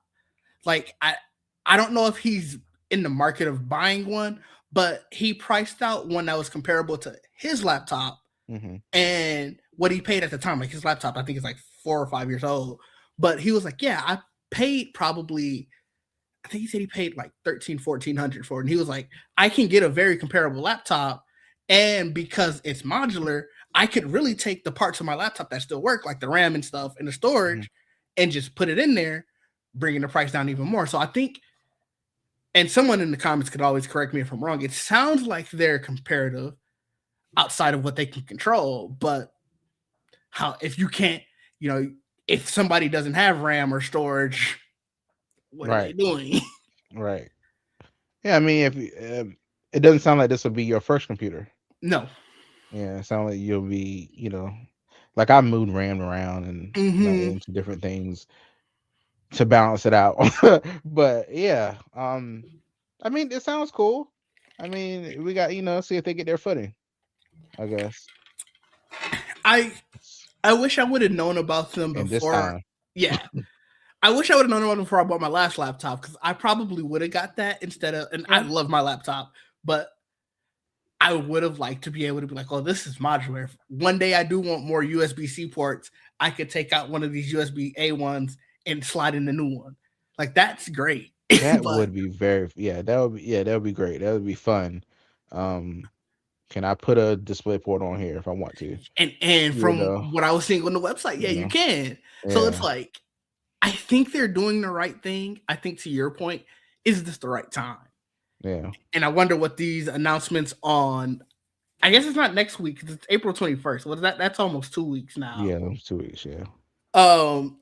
Like I don't know if he's in the market of buying one, but he priced out one that was comparable to his laptop Mm-hmm. and what he paid at the time. Like his laptop, I think is like 4 or 5 years old. But he was like, yeah, I paid probably, I think he said he paid like 13, 1400 for it. And he was like, I can get a very comparable laptop. And because it's modular, I could really take the parts of my laptop that still work, like the RAM and stuff and the Mm-hmm. storage, and just put it in there, bringing the price down even more. So I think, and someone in the comments could always correct me if I'm wrong, it sounds like they're comparative outside of what they can control. But how, if you can't, you know, if somebody doesn't have RAM or storage, what are they Right. doing? Right. Yeah. I mean, if it doesn't sound like this will be your first computer. No. Yeah. It sounds like you'll be, like I moved RAM around and like Mm-hmm. into different things to balance it out. But yeah, I mean, it sounds cool. I mean, we got see if they get their footing. I guess. I I wish I would have known about them And this before. time, Yeah, I wish I would have known about them before I bought my last laptop because I probably would have got that instead of. And I yeah, love my laptop, but I would have liked to be able to be like, oh, this is modular. If one day I do want more USB C ports, I could take out one of these USB A ones and slide in the new one. Like that's great. that But would be that would be great. That would be fun. Um, can I put a display port on here if I want to? and You from know, what I was seeing on the website, yeah, you you know, can. So it's yeah, like I think they're doing the right thing. I think to your point, is this the right time? yeah, And I wonder what these announcements on. I guess it's not next week. It's April 21st. What is that? That's almost 2 weeks now. yeah. Those 2 weeks, yeah.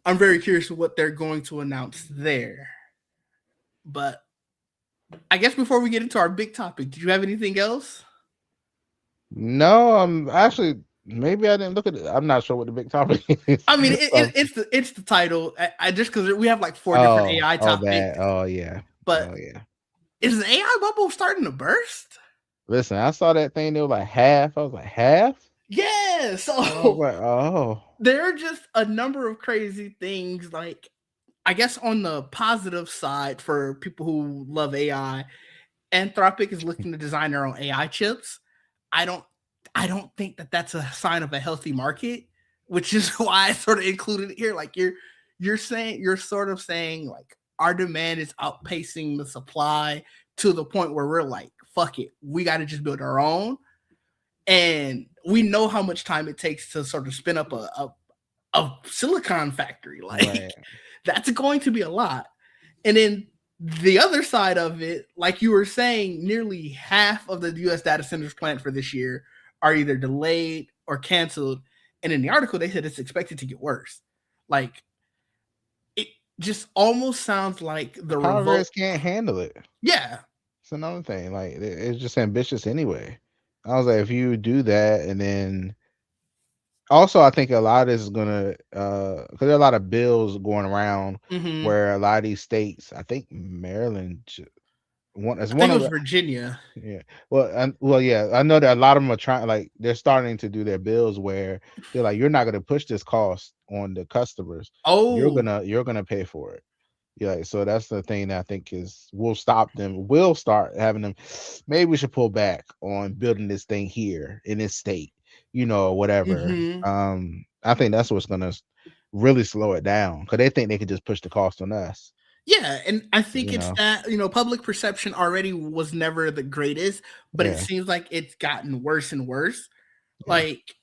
I'm very curious what they're going to announce there. But I guess before we get into our big topic, did you have anything else? No, I'm actually maybe I didn't look at it. I'm not sure what the big topic is. I mean, Um, it's the title. I just because we have like four different oh, AI oh, that. topics, Oh, yeah. but Oh, yeah. is the AI bubble starting to burst? Listen, I saw that thing. They were like half. I was like half. Yeah. I was So like, oh, there are just a number of crazy things. Like I guess on the positive side for people who love AI, Anthropic is looking to design their own AI chips. I don't I don't think that that's a sign of a healthy market, which is why I sort of included it here. Like you're sort of saying like our demand is outpacing the supply to the point where we're like, fuck it, we got to just build our own. And we know how much time it takes to sort of spin up a silicon factory. right. Like that's going to be a lot. And then the other side of it, like you were saying, nearly half of the US data centers planned for this year are either delayed or canceled. And in the article, they said it's expected to get worse. Like it just almost sounds like the Power revolt. grids can't handle it. Yeah. It's another thing. Like it's just ambitious anyway. I was like, if you do that, and then also I think a lot of this is gonna because there are a lot of bills going around Mm-hmm. where a lot of these states, I think Maryland, one as I think one it of was the Virginia. yeah. Well, yeah. I know that a lot of them are trying, like they're starting to do their bills where they're like, you're not gonna push this cost on the customers. You're Oh, gonna you're gonna pay for it. Yeah, so that's the thing that I think is will stop them. We'll start having them. Maybe we should pull back on building this thing here in this state, or whatever. mm-hmm. I think that's what's gonna really slow it down because they think they can just push the cost on us. Yeah, and I think You it's know, that, public perception already was never the greatest, but it yeah, seems like it's gotten worse and worse. yeah, Like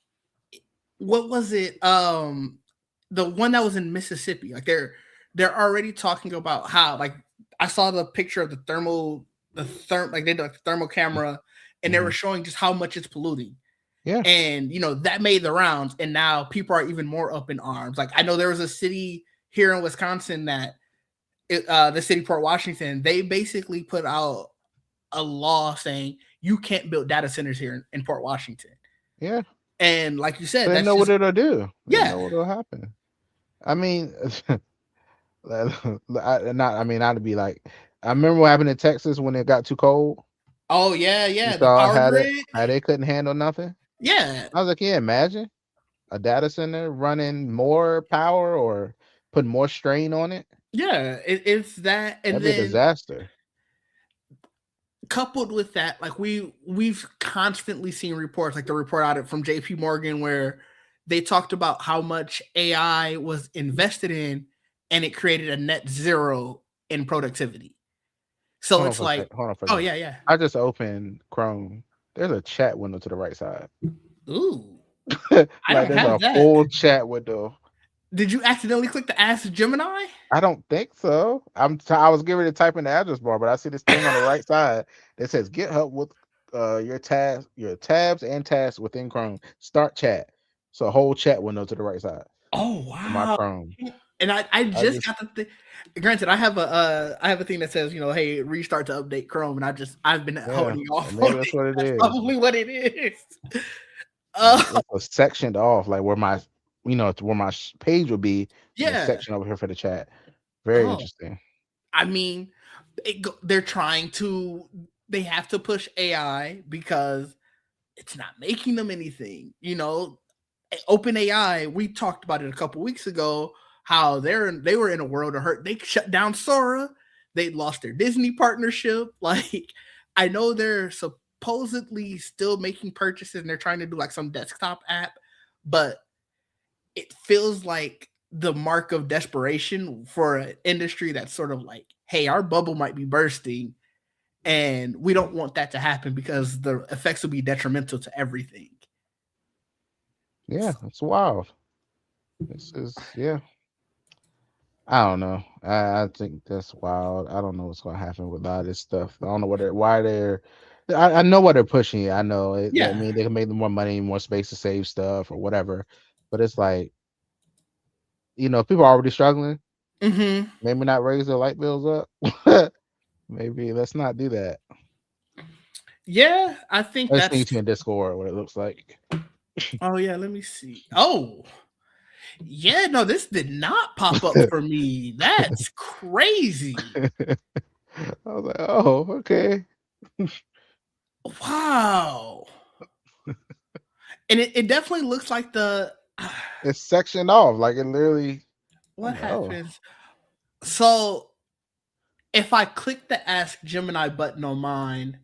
what was it? The one that was in Mississippi. Like they're already talking about how like I saw the picture of like they did like the thermal camera and they hmm were showing just how much it's polluting. yeah, And that made the rounds and now people are even more up in arms. Like I know there was a city here in Wisconsin that the city Port Washington, they basically put out a law saying you can't build data centers here in Port Washington. yeah. And like you said, They that's know what just it'll do. They yeah. know what'll happen. I mean, not to be like. I remember what happened in Texas when it got too cold. Oh yeah, You yeah. The saw power how that grid. how they couldn't handle nothing. Yeah, I was like, yeah, imagine a data center running more power or putting more strain on it. yeah. It's that, and That'd be a then disaster. coupled with that, like we've constantly seen reports, like the report out from JP Morgan where they talked about how much AI was invested in and it created a net zero in productivity. So Hold on it's for a like, second. Hold on for a oh second. yeah, yeah. I just opened Chrome. There's a chat window to the right side. Ooh, I Like don't there's have a that. full chat window. Did you accidentally click the Ask Gemini? I don't think so. I was getting ready to type in the address bar, but I see this thing on the right side that says get help with your tabs and tasks within Chrome. Start chat. So a whole chat window to the right side Oh of my wow. Chrome. And I I just just got the thing. Granted, I have a thing that says, hey, restart to update Chrome, and I've been yeah, holding off on maybe that's it. what it That's is. probably what it is. Like Uh, it's a sectioned off, like where my where my page will be, and a yeah. section over here for the chat. Very Oh, interesting. I mean, they're trying to. They have to push AI because it's not making them anything. Open AI. We talked about it a couple weeks ago. How they were in a world of hurt. They shut down Sora. They lost their Disney partnership. Like, I know they're supposedly still making purchases and they're trying to do like some desktop app, but it feels like the mark of desperation for an industry that's sort of like, hey, our bubble might be bursting and we don't want that to happen because the effects will be detrimental to everything. Yeah, it's wild. This is yeah. I don't know. I think that's wild. I don't know what's gonna happen with a lot of this stuff. I don't know why they're. I know why they're pushing it. I know it. I Yeah. mean, they can make more money, more space to save stuff or whatever. But it's like people are already struggling. Mm-hmm. Maybe not raise their light bills up. Maybe let's not do that. Yeah, I think I just need that's. to in Discord what it looks like. Oh yeah, let me see. Oh yeah, no, this did not pop up for me. That's crazy. I was like, oh, okay. Wow. And it definitely looks like the. It's sectioned off. Like it literally. What I'm like, oh, happens? So if I click the Ask Gemini button on mine,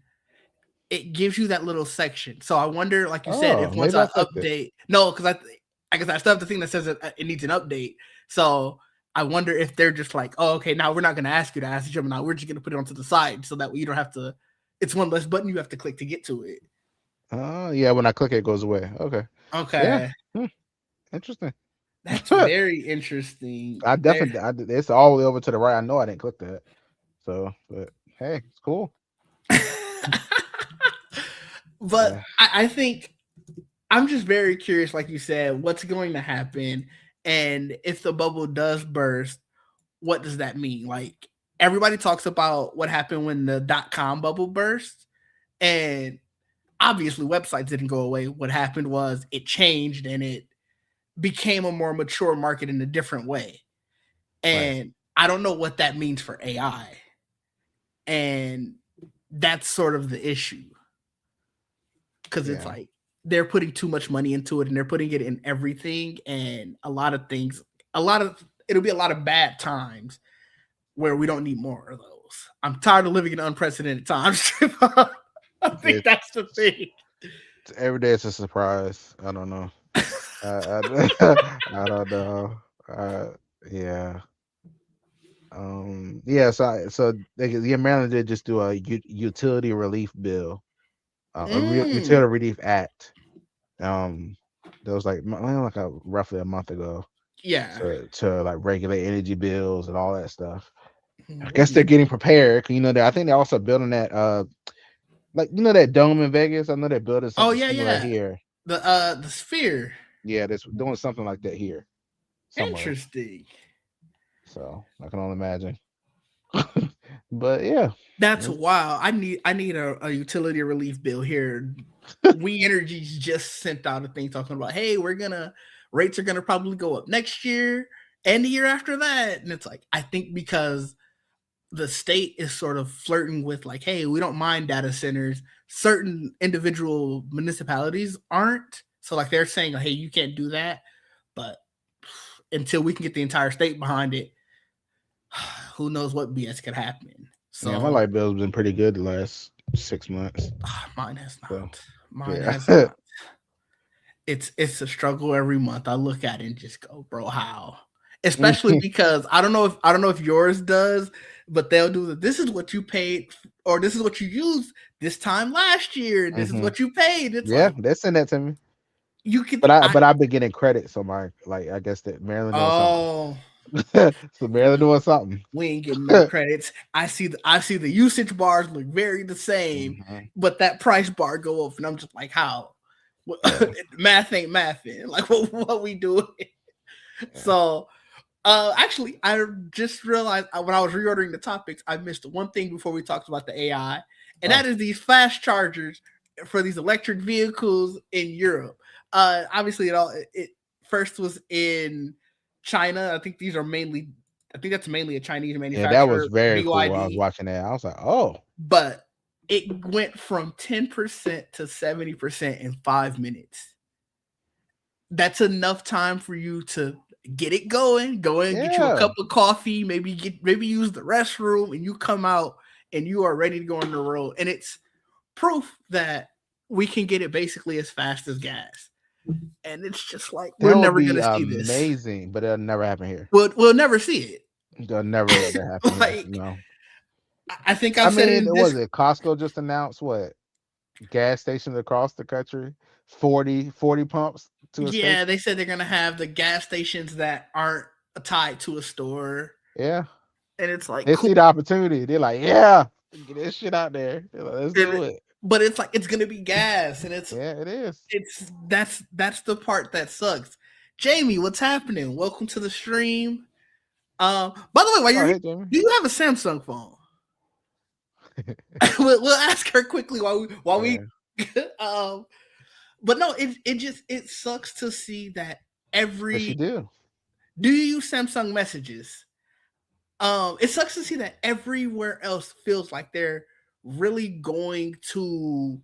it gives you that little section. So I wonder, like you said, if once maybe I I clicked it. update, no, because I guess I still have the thing that says it needs an update. So I wonder if they're just like, oh, okay, now we're not going to ask you to ask Gemini. We're just going to put it onto the side so that way you don't have to. It's one less button you have to click to get to it. Oh, yeah. When I click it, it goes away. Okay. Yeah. Okay, Interesting. that's very interesting. I There, definitely. It's all the way over to the right. I know I didn't click that. So, but hey, it's cool. but Uh, I think I'm just very curious, like you said, what's going to happen, and if the bubble does burst, what does that mean? Like everybody talks about what happened when the .com bubble burst, and obviously websites didn't go away. What happened was it changed and it became a more mature market in a different way. right. And I don't know what that means for AI. And that's sort of the issue because it's Yeah. like they're putting too much money into it and they're putting it in everything and a lot of things, it'll be a lot of bad times where we don't need more of those. I'm tired of living in unprecedented times. I think It's that's the thing. every day. It's a surprise. I don't know. I, I don't know. Yeah. Yeah. Maryland did just do a utility relief bill, Mm, utility relief act. Um, that was like roughly a month ago. yeah. To like regulate energy bills and all that stuff. I What guess is? they're getting prepared. I think they're also building that like that dome in Vegas. I know they're building Oh something yeah, similar yeah. here. The sphere. Yeah, they're doing something like that here somewhere. Interesting. So I can only imagine. But yeah. That's It's- wild. I need a utility relief bill here. We Energies just sent out a thing talking about, hey, rates are gonna probably go up next year and the year after that. And it's like, I think because the state is sort of flirting with like, hey, we don't mind data centers. Certain individual municipalities aren't. So like they're saying, hey, you can't do that. But until we can get the entire state behind it, who knows what BS could happen. yeah, my So light bill's been pretty good the last 6 months. Mine has So not. Mine yeah. has not. It's a struggle every month. I look at it and just go, bro, how? Especially because I don't know if yours does, but they'll do this is what you paid or this is what you used this time last year. This is hmm what you paid. It's Yeah, like they send that to me. you could But I I but I've been getting credit, so my like I guess that Maryland doing something. oh So Maryland doing something. we ain't getting no credits. I see the usage bars look very the same, hmm but that price bar go up, and I'm just like, how? Yeah, Math ain't mathing. Like what we doing? yeah. So actually, I just realized when I was reordering the topics, I missed one thing before we talked about the AI, and Oh, that is these fast chargers for these electric vehicles in Europe. Obviously, it first was in China. I think that's mainly a Chinese yeah, that was manufacturer, very cool. I was BYD, watching that. I was like, oh, but it went from 10% to 70% in 5 minutes. That's enough time for you to get it going, go in, get you a yeah. cup of coffee, maybe use the restroom, and you come out and you are ready to go on the road. And it's proof that we can get it basically as fast as gas. And it's just like we're That would never be gonna see this. amazing, but it'll never happen here. We'll never see it. They'll never let that happen here. Like No. I think I I've said it mean, in was this. it Costco just announced what gas stations across the country, 40 pumps to a Yeah, station? they said they're gonna have the gas stations that aren't tied to a store, Yeah. and it's like They cool. see the opportunity. They're like, yeah, get this shit out there. They're like, let's And, do it. but it's like it's gonna be gas, and Yeah, it is. that's the part that sucks. Jamie, what's happening? Welcome to the stream. By the way, while Oh, you're here, hey, Jamie. do you have a Samsung phone? we'll ask her quickly while we Yeah. um but no, it sucks to see that Yes, you every do. do you use Samsung messages? It sucks to see that everywhere else feels like they're really going to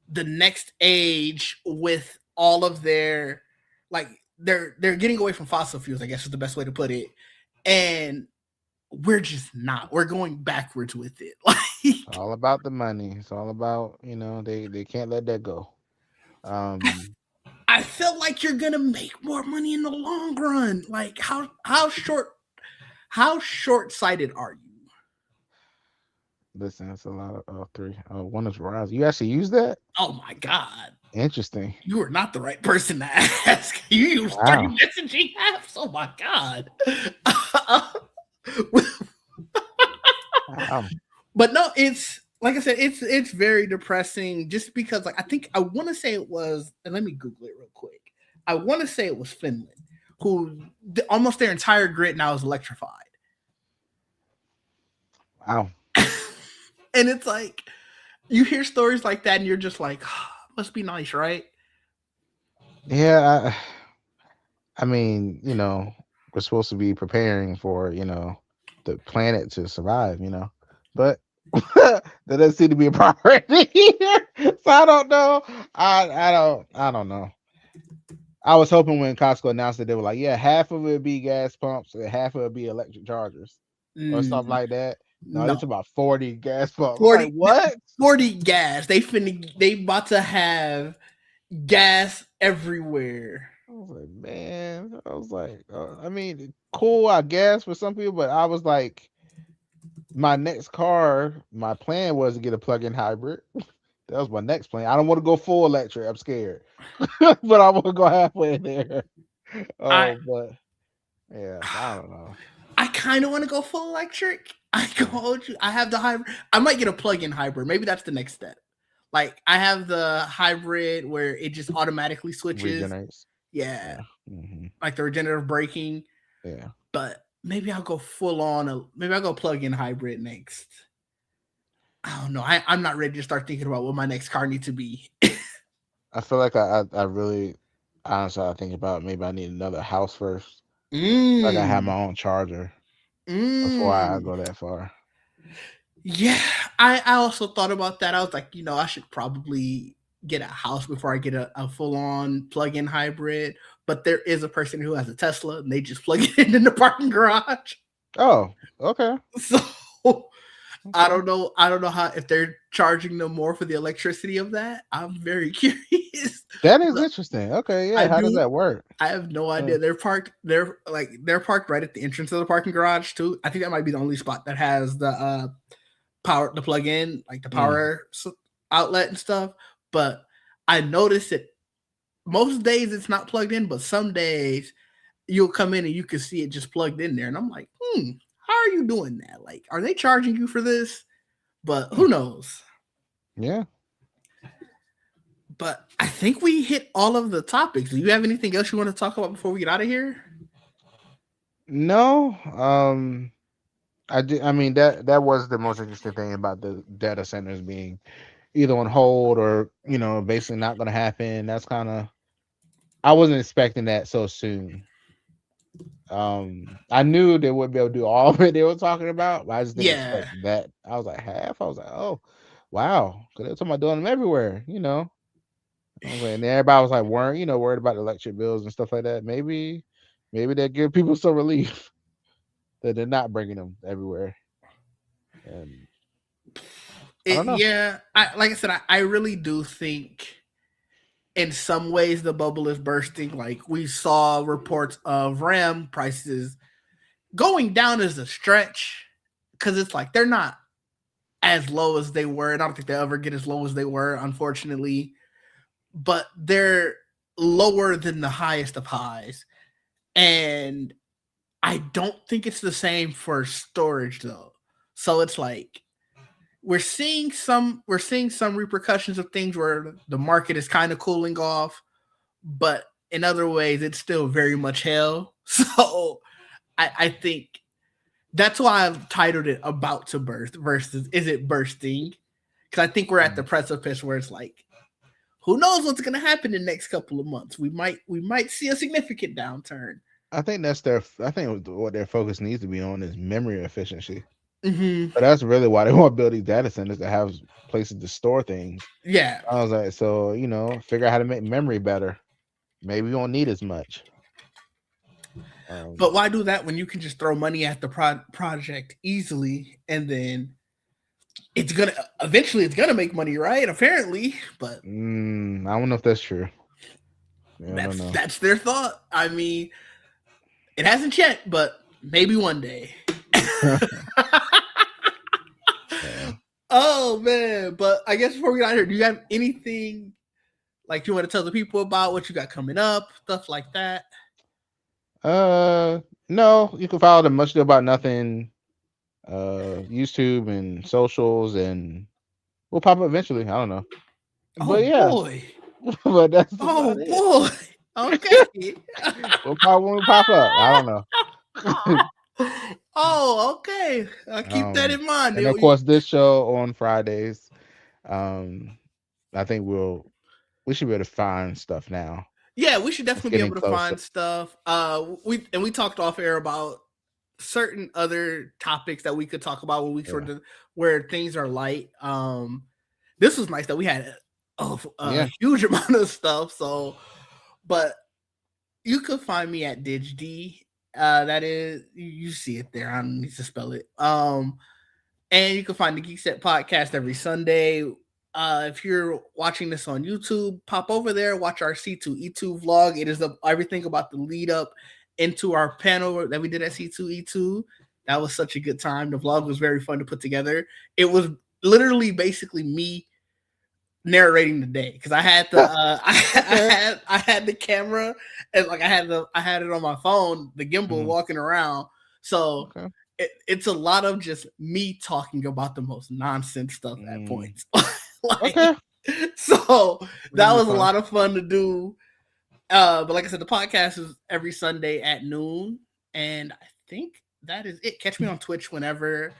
the next age with all of their like they're getting away from fossil fuels, I guess is the best way to put it. And we're just not. We're going backwards with it. It's Like all about the money. It's all about, they can't let that go. Um, I feel like you're gonna make more money in the long run. Like how short sighted are you? listen, that's a lot of three. One is Verizon. You actually use that? Oh my god. Interesting. You are not the right person to ask. You use three Wow. messaging apps. Oh my god. Wow. But no, it's like I said, it's very depressing just because like I think I want to say it was, and let me Google it real quick. I want to say it was Finland, who almost their entire grid now is electrified. Wow. And it's like you hear stories like that and you're just like, oh, must be nice, right? Yeah. I mean, we're supposed to be preparing for, the planet to survive, but that doesn't seem to be a priority here. So I don't know. I don't know. I was hoping when Costco announced it, they were like, yeah, half of it would be gas pumps and half of it would be electric chargers or something Mm, like that. No, no. it's about 40 gas pumps. I'm like, 40, what? 40 gas. They about to have gas everywhere. I was like, man, I was like, I mean, cool, I guess for some people, but I was like, my next car, my plan was to get a plug-in hybrid. That was my next plan. I don't want to go full electric. I'm scared, but I want to go halfway there. I Oh, but yeah, I don't know. I kind of want to go full electric. I go hold you. I have the hybrid. I might get a plug-in hybrid. Maybe that's the next step. Like I have the hybrid where it just automatically switches. Regenerates. Yeah, Yeah. hmm like the regenerative braking. Yeah. But maybe I'll go full on. Maybe I'll go plug-in hybrid next. I don't know. I'm not ready to start thinking about what my next car needs to be. I feel like I really honestly I think about maybe I need another house first. Like I have mm, my own charger before I mm. go that far. Yeah, I also thought about that. I was like, I should probably get a house before I get a full on plug in hybrid. But there is a person who has a Tesla and they just plug it in the parking garage. Oh, okay. So Okay. I don't know how if they're charging them more for the electricity of that. I'm very curious. That is But interesting. Okay, yeah. I How does do that work? I have no Uh, idea. They're parked right at the entrance of the parking garage too. I think that might be the only spot that has the power to plug in, like the mm, outlet and stuff. But I noticed that most days it's not plugged in, but some days you'll come in and you can see it just plugged in there. And I'm like, how are you doing that? Like, are they charging you for this? But mm, who knows? yeah. But I think we hit all of the topics. Do you have anything else you want to talk about before we get out of here? No. I mean that was the most interesting thing about the data centers being either on hold or basically not going to happen. That's kind of I wasn't expecting that so soon. I knew they wouldn't be able to do all of it they were talking about, but I just didn't Yeah. expect that. I was like half. I was like, oh, wow, because they were talking about doing them everywhere. I was like, and everybody was like, worried about electric bills and stuff like that. Maybe they give people some relief that they're not bringing them everywhere. And I don't know. Yeah. Like I said, I really do think in some ways the bubble is bursting. Like we saw reports of RAM prices going down as a stretch because it's like they're not as low as they were. And I don't think they'll ever get as low as they were, unfortunately. But they're lower than the highest of highs. And I don't think it's the same for storage though. So it's like we're seeing some repercussions of things where the market is kind of cooling off, but in other ways it's still very much hell. So I think that's why I've titled it "About to Burst" versus "Is it bursting?" Because I think we're at the Mm. precipice where it's like, who knows what's going to happen in the next couple of months? We might see a significant downturn. I think that's their. I think what their focus needs to be on is memory efficiency. Mm-hmm. But that's really why they want to build these data centers to have places to store things. Yeah, I was like, so figure out how to make memory better. Maybe you won't need as much. but Um, why do that when you can just throw money at the project easily and then it's gonna eventually it's gonna make money, right? Apparently, but I don't know if that's true. Yeah, I don't that's know. that's their thought. I mean, it hasn't yet, but maybe one day. Yeah. Oh man! But I guess before we get out here, do you have anything like you want to tell the people about what you got coming up, stuff like that? Uh, no, you can follow the Much Ado About Nothing YouTube and socials, and we'll pop up eventually. I don't know, Oh but yeah, boy! but that's Oh about it. boy! Okay. We'll pop when we pop up. I don't know. Oh, okay. I'll keep that in mind. And of course, this show on Fridays. Um, I think we should be able to find stuff now. Yeah, we should It's definitely be getting able to closer. find stuff. We talked off air about certain other topics that we could talk about when we Yeah, sort of where things are light. This was nice that we had a yeah. huge amount of stuff. So, but you could find me at DigD. That is, you see it there. I don't need to spell it. And you can find the Geek Set podcast every Sunday. If you're watching this on YouTube, pop over there, watch our C2E2 vlog. It is everything about the lead up into our panel that we did at C2E2. That was such a good time. The vlog was very fun to put together. It was literally basically me narrating the day because I had the Okay. I had the camera and like I had it on my phone, the gimbal Mhm. walking around. So Okay. it's a lot of just me talking about the most nonsense stuff at Mm. points. Like Okay. so It'll that be was a fun. lot of fun to do. But like I said, the podcast is every Sunday at noon, and I think that is it. Catch me on Twitch whenever.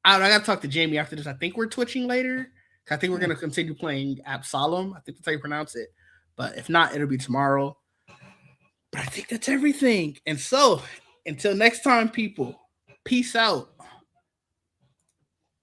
I got to talk to Jamie after this. I think we're twitching later. I think we're Hmm. gonna continue playing Absalom. I think that's how you pronounce it. But if not, it'll be tomorrow. But I think that's everything. And so, until next time, people, peace out.